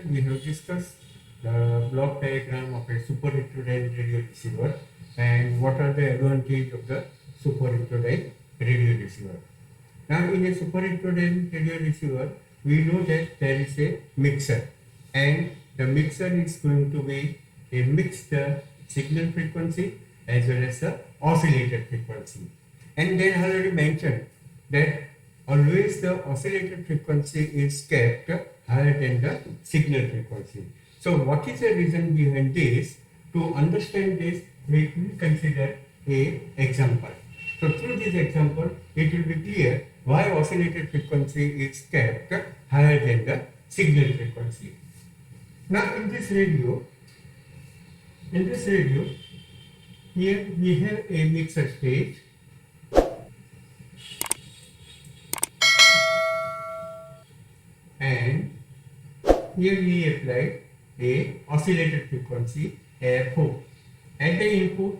lecture, we have discussed the block diagram of a super heterodyne radio receiver and what are the advantages of the super heterodyne radio receiver. Now, in a super heterodyne radio receiver, we know that there is a mixer, and the mixer is going to be a mixed signal frequency as well as the oscillated frequency. And then I already mentioned that always the oscillated frequency is kept higher than the signal frequency. So what is the reason behind this? To understand this, we will consider a example. So through this example, it will be clear why oscillated frequency is kept higher than the signal frequency. Now in this radio, here we have a mixer stage. And here we apply a oscillated frequency F4. At the input,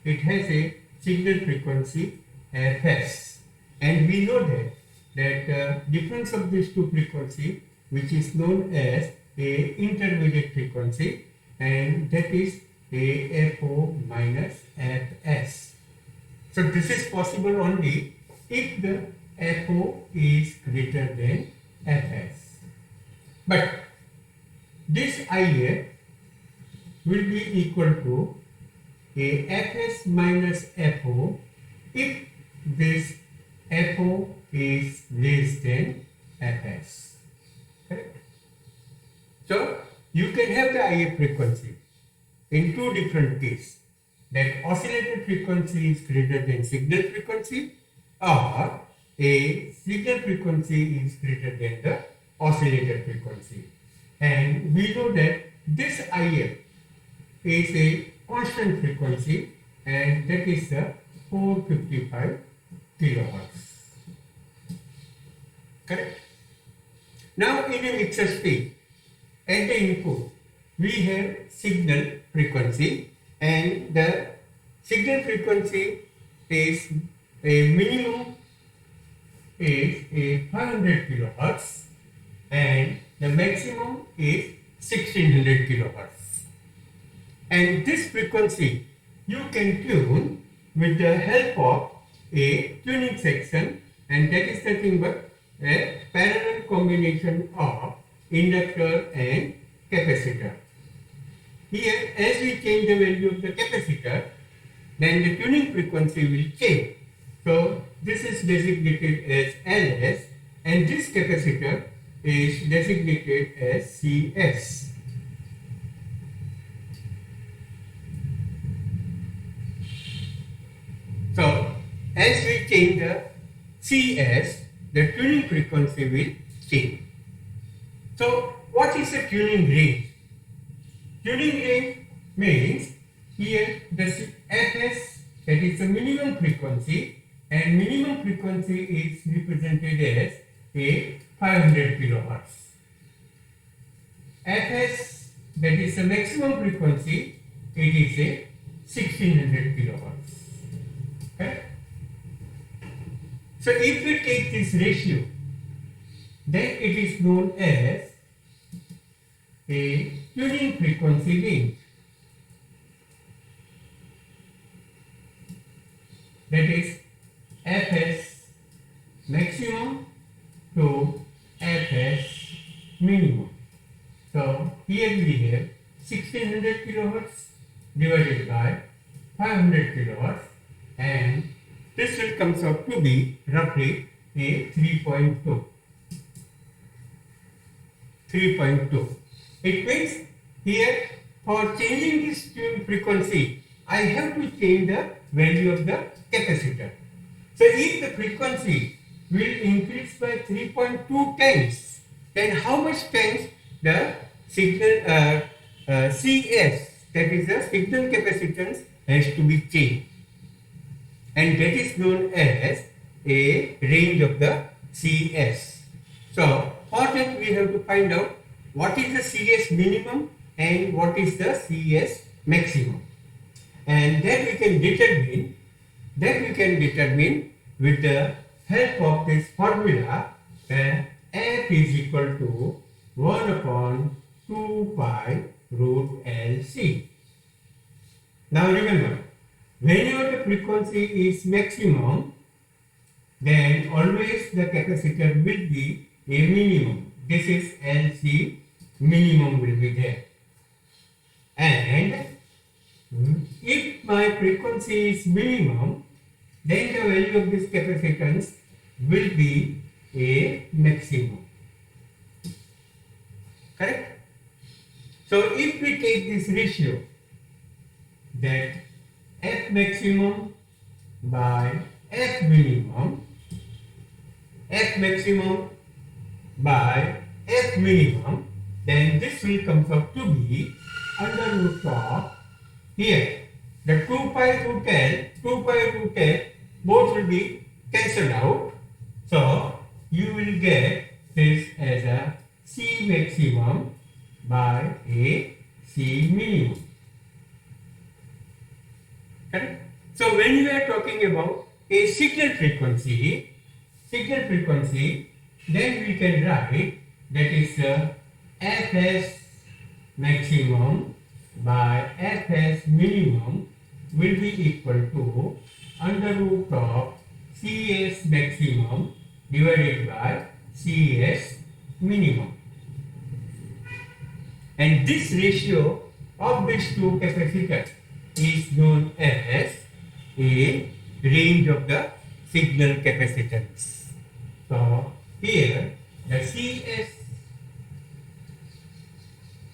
it has a signal frequency Fs, and we know that difference of these two frequency, which is known as a intermediate frequency, and that is a Fo minus Fs. So this is possible only if the Fo is greater than Fs. But this If will be equal to a Fs minus Fo if this Fo is less than Fs. Correct? So you can have the If frequency in two different cases, that oscillated frequency is greater than signal frequency, or a signal frequency is greater than the oscillated frequency. And we know that this If is a constant frequency, and that is the 455 kilohertz. Correct? Now in a mixer stage, at the input, we have signal frequency, and the signal frequency is a minimum is a 500 kilohertz and the maximum is 1600 kilohertz. And this frequency you can tune with the help of a tuning section, and that is nothing but a parallel combination of inductor and capacitor. Here, as we change the value of the capacitor, then the tuning frequency will change. So this is designated as Ls, and this capacitor is designated as Cs. So as we change the Cs, the tuning frequency will change. So what is the tuning range? Tuning range means here the Fs, that is the minimum frequency, and minimum frequency is represented as a 500 kilohertz. Fs, that is the maximum frequency, it is a 1600 kilohertz. Okay? So if we take this ratio, then it is known as a tuning frequency range. That is Fs maximum to Fs minimum. So here we have 1600 kilohertz divided by 500 kilohertz, and this will comes out to be roughly a 3.2. It means here for changing this tune frequency, I have to change the value of the capacitor. So if the frequency will increase by 3.2 times, then how much times the signal Cs, that is the signal capacitance, has to be changed, and that is known as a range of the Cs. So for that we have to find out what is the Cs minimum and what is the Cs maximum, and that we can determine with the help of this formula, F is equal to 1 upon 2 pi root LC. Now remember, whenever the frequency is maximum, then always the capacitor will be a minimum. This is LC, minimum will be there. And if my frequency is minimum, then the value of this capacitance will be a maximum. Correct? So if we take this ratio, that F maximum by F minimum, F maximum by F minimum, then this will come out to be under root of here. The 2 pi root L, both will be cancelled out. So you will get this as a C maximum by a C minimum. Correct? So when we are talking about a signal frequency, then we can write that is Fs maximum by Fs minimum will be equal to under root of Cs maximum divided by Cs minimum. And this ratio of these two capacitors is known as a range of the signal capacitance. So here the Cs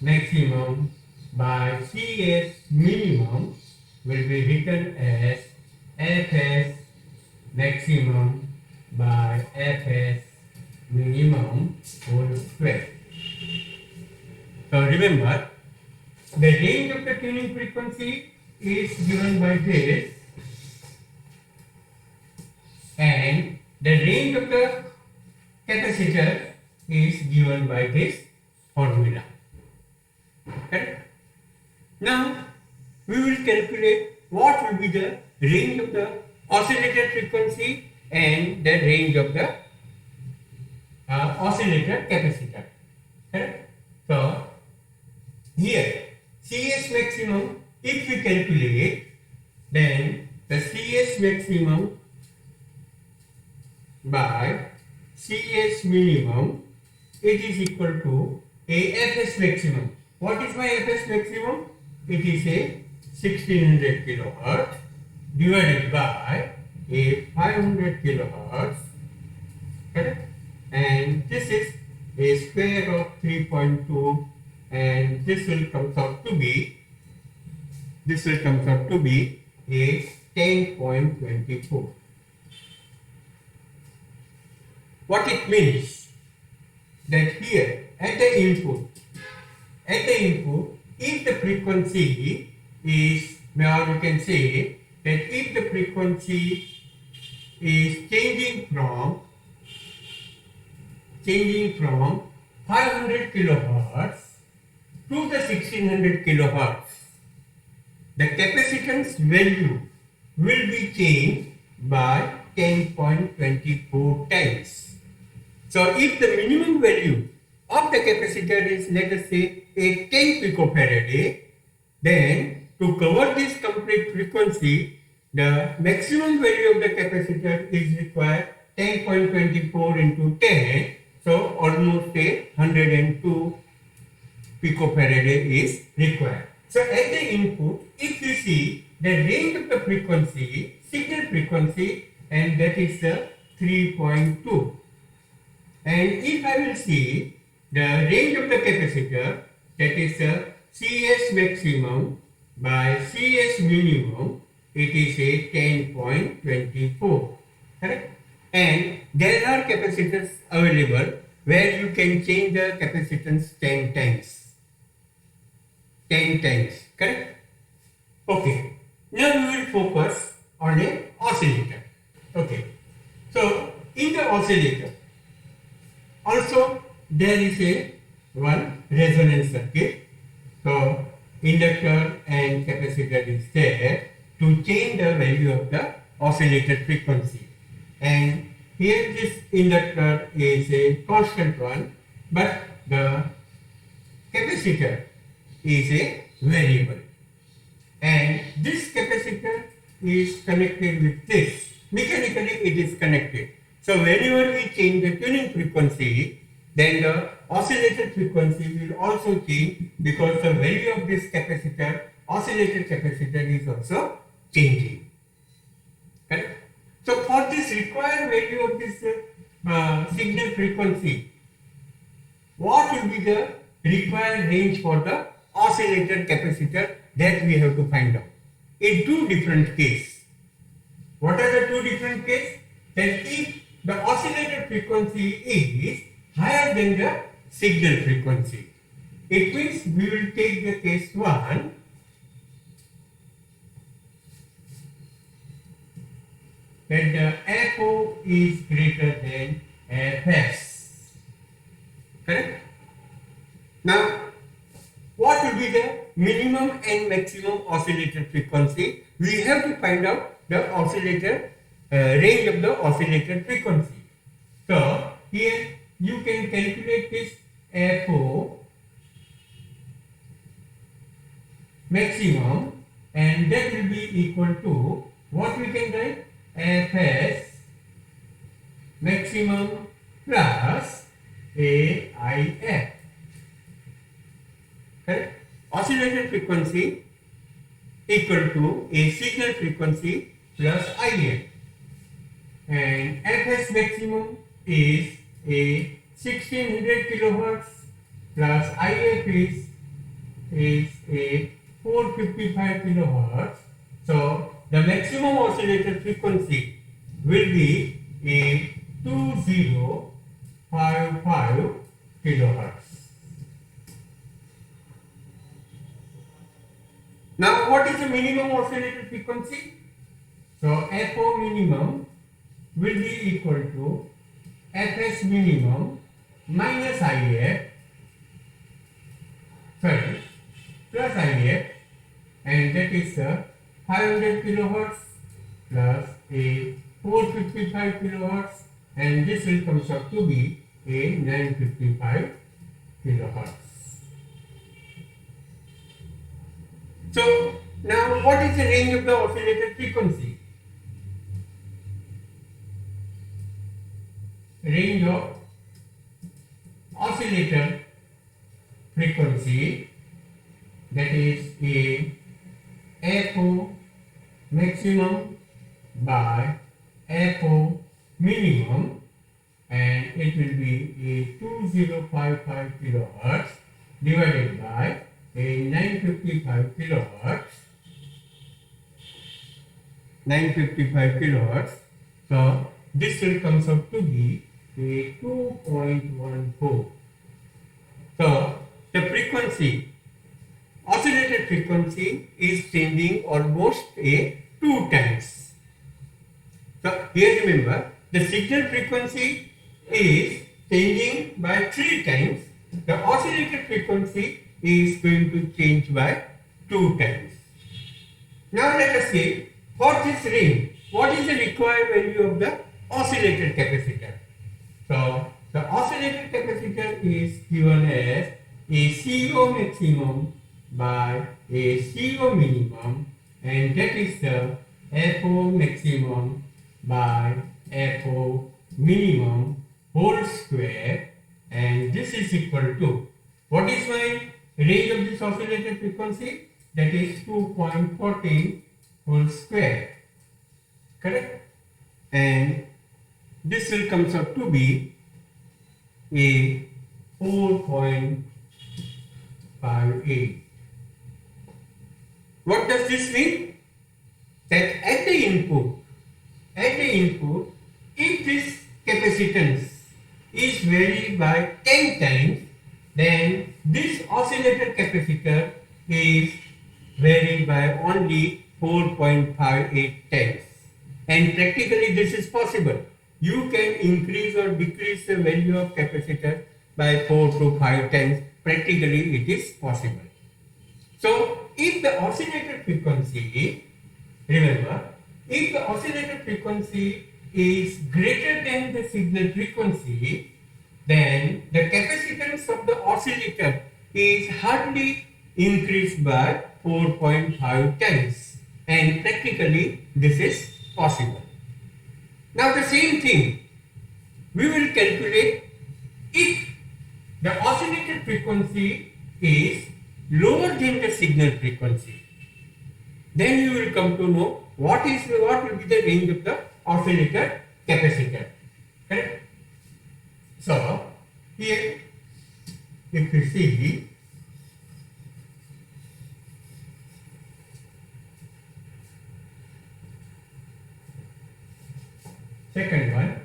maximum by Cs minimum will be written as Fs maximum by Fs minimum whole square. So remember, the range of the tuning frequency is given by this, and the range of the capacitor is given by this formula. Correct? Now we will calculate what will be the range of the oscillator frequency and the range of the oscillator capacitor. Correct? So here Cs maximum, if we calculate, then the Cs maximum by Cs minimum, it is equal to a Fs maximum. What is my Fs maximum? It is a 1600 kilohertz divided by a 500 kilohertz. Correct? And this is a square of 3.2, and this will come out to be a 10.24. What it means that here at the input, if the frequency is, now you can say that if the frequency is changing from 500 kilohertz to the 1600 kilohertz, the capacitance value will be changed by 10.24 times. So if the minimum value of the capacitor is, let us say, a 10 picofarad, then to cover this complete frequency, the maximum value of the capacitor is required 10.24 into 10, so almost a 102 picofarad is required. So at the input, if you see the range of the frequency, signal frequency, and that is the 3.2. And if I will see the range of the capacitor, that is the Cs maximum by Cs minimum, it is a 10.24. Correct? And there are capacitors available where you can change the capacitance 10 times. 10 times. Correct? Okay. Now we will focus on an oscillator. Okay. So in the oscillator, also there is a one resonance circuit. So inductor and capacitor is there to change the value of the oscillator frequency. And here this inductor is a constant one, but the capacitor is a variable, and this capacitor is connected with this. Mechanically it is connected. So whenever we change the tuning frequency, then the oscillator frequency will also change, because the value of this capacitor, oscillator capacitor, is also changing. Correct? So for this required value of this signal frequency, what will be the required range for the oscillator capacitor, that we have to find out in two different cases. What are the two different cases? That if the oscillator frequency is higher than the signal frequency, it means we will take the case 1, that the FO is greater than Fs. Correct? Now, what will be the minimum and maximum oscillator frequency? We have to find out the oscillator range of the oscillator frequency. So here you can calculate this FO maximum, and that will be equal to what we can write, Fs maximum plus AIF. Correct? Oscillator frequency equal to a signal frequency plus IF, and Fs maximum is a 1600 kilohertz plus IF is a 455 kilohertz. So the maximum oscillator frequency will be a 2055 kilohertz. Now, what is the minimum oscillator frequency? So FO minimum will be equal to Fs minimum minus IF, plus IF, and that is 500 kilohertz plus a 455 kilohertz, and this will come out to be a 955 kilohertz. So now, what is the range of the oscillator frequency? Range of oscillator frequency, that is a FO maximum by FO minimum, and it will be a 2055 kilohertz divided by a 955 kilohertz. So this will comes out to be a 2.14. So the frequency, oscillator frequency, is changing almost a 2 times. So here remember, the signal frequency is changing by 3 times. The oscillator frequency is going to change by 2 times. Now let us see, for this range, what is the required value of the oscillator capacitor? So the oscillator capacitor is given as a CO maximum by a CO minimum, and that is the FO maximum by FO minimum whole square, and this is equal to, what is my range of this oscillator frequency? That is 2.14 whole square. Correct? And this will comes out to be a 4.58. What does this mean? That at the input, if this capacitance is varied by 10 times, then this oscillator capacitor is varied by only 4.58 times. And practically this is possible. You can increase or decrease the value of capacitor by 4 to 5 times. Practically it is possible. So if the oscillator frequency, remember, if the oscillator frequency is greater than the signal frequency, then the capacitance of the oscillator is hardly increased by 4.5 times, and practically this is possible. Now the same thing we will calculate if the oscillated frequency is lower than the signal frequency. Then you will come to know what will be the range of the oscillator capacitor. Correct? So here if you see second one,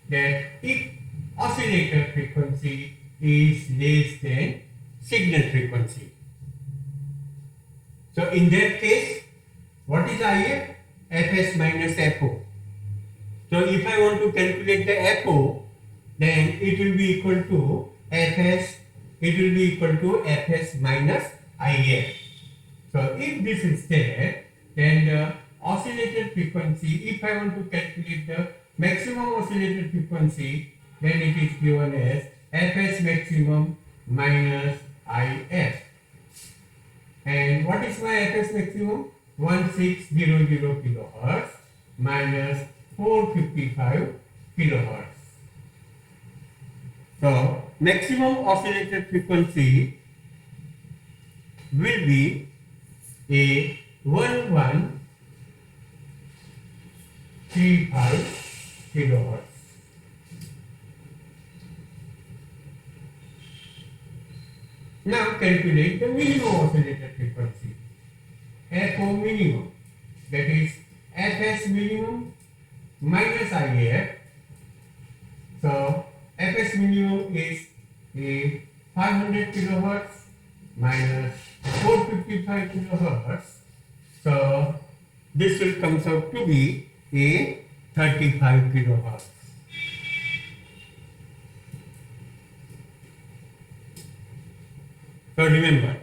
that if oscillator frequency is less than signal frequency. So in that case, what is IF? Fs minus Fo. So if I want to calculate the Fo, then it will be equal to Fs, it will be equal to Fs minus IF. So if this is there, then the oscillator frequency, if I want to calculate the maximum oscillator frequency, then it is given as Fs maximum minus IF. And what is my Fs maximum? 1600 kilohertz minus 455 kilohertz. So maximum oscillator frequency will be a 1135 kilohertz. Now calculate the minimum oscillator frequency, Fo minimum, that is Fs minimum minus IF. So Fs minimum is a 500 kilohertz minus 455 kilohertz. So this will comes out to be a 35 kilohertz. So remember,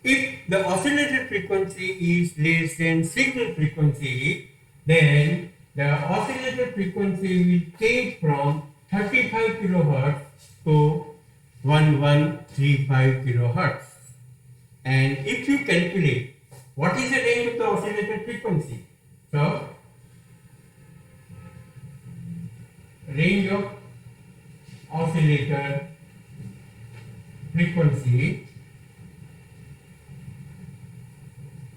if the oscillator frequency is less than signal frequency, then the oscillator frequency will change from 35 kilohertz to 1135 kilohertz. And if you calculate what is the range of the oscillator frequency, so range of oscillator frequency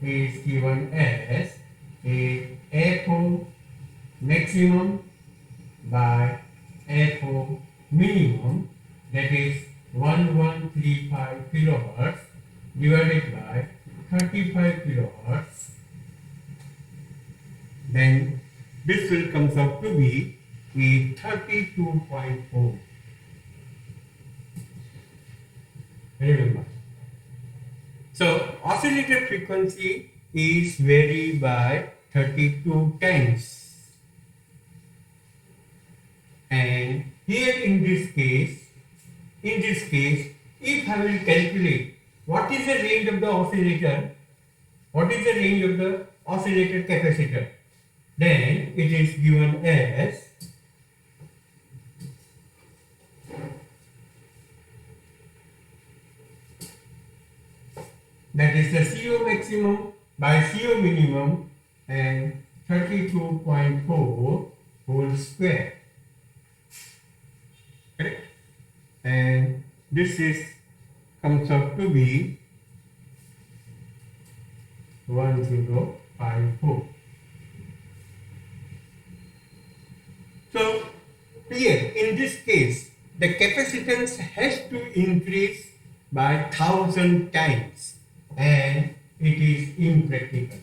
is given as a Fo maximum by Fo minimum, that is 1135 kilohertz divided by 35 kilohertz. Then this will comes out to be a 32.4. Remember. So oscillator frequency is varied by 32 times. And here in this case, if I will calculate what is the range of the oscillator, what is the range of the oscillator capacitor, then it is given as that is the CO maximum by CO minimum and 32.4 whole square. Correct? And this is comes out to be 1054. So here in this case the capacitance has to increase by 1000 times, and it is impractical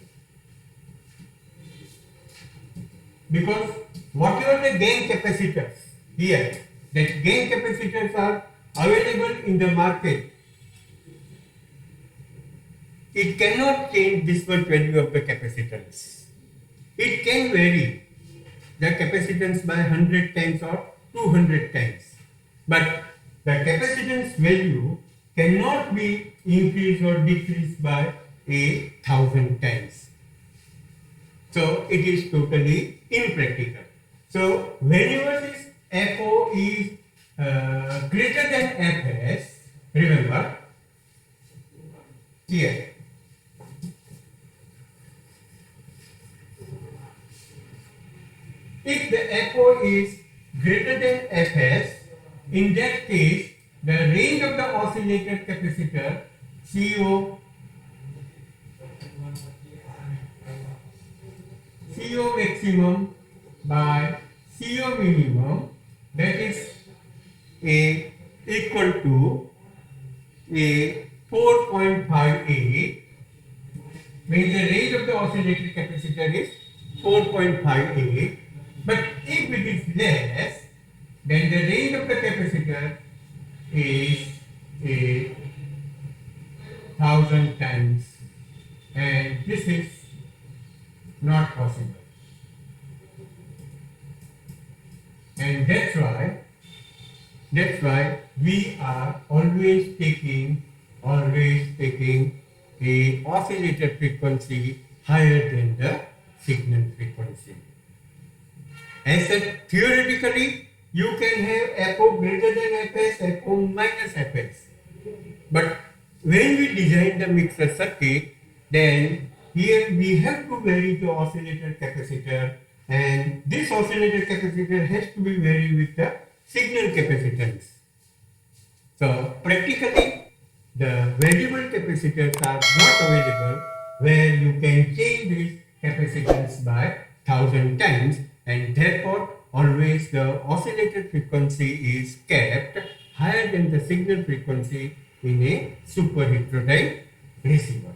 because whatever the gain capacitors here, that gain capacitors are available in the market, it cannot change this much value of the capacitance. It can vary the capacitance by 100 times or 200 times, but the capacitance value cannot be increased or decreased by 1000 times. So it is totally impractical. So whenever this Fo is greater than Fs, remember here. If the FO is greater than Fs, in that case, the range of the oscillator capacitor CO maximum by CO minimum, that is equal to a 4.58, means the range of the oscillator capacitor is 4.58. But if it is less, then the range of the capacitor is 1,000 times, and this is not possible. And that's why we are always taking a oscillator frequency higher than the signal frequency. As said, theoretically, you can have FO greater than Fs, FO minus Fs. But when we design the mixer circuit, then here we have to vary the oscillator capacitor, and this oscillator capacitor has to be varied with the signal capacitance. So practically, the variable capacitors are not available where you can change this capacitance by 1,000 times, and therefore always the oscillator frequency is kept higher than the signal frequency in a super heterodyne receiver.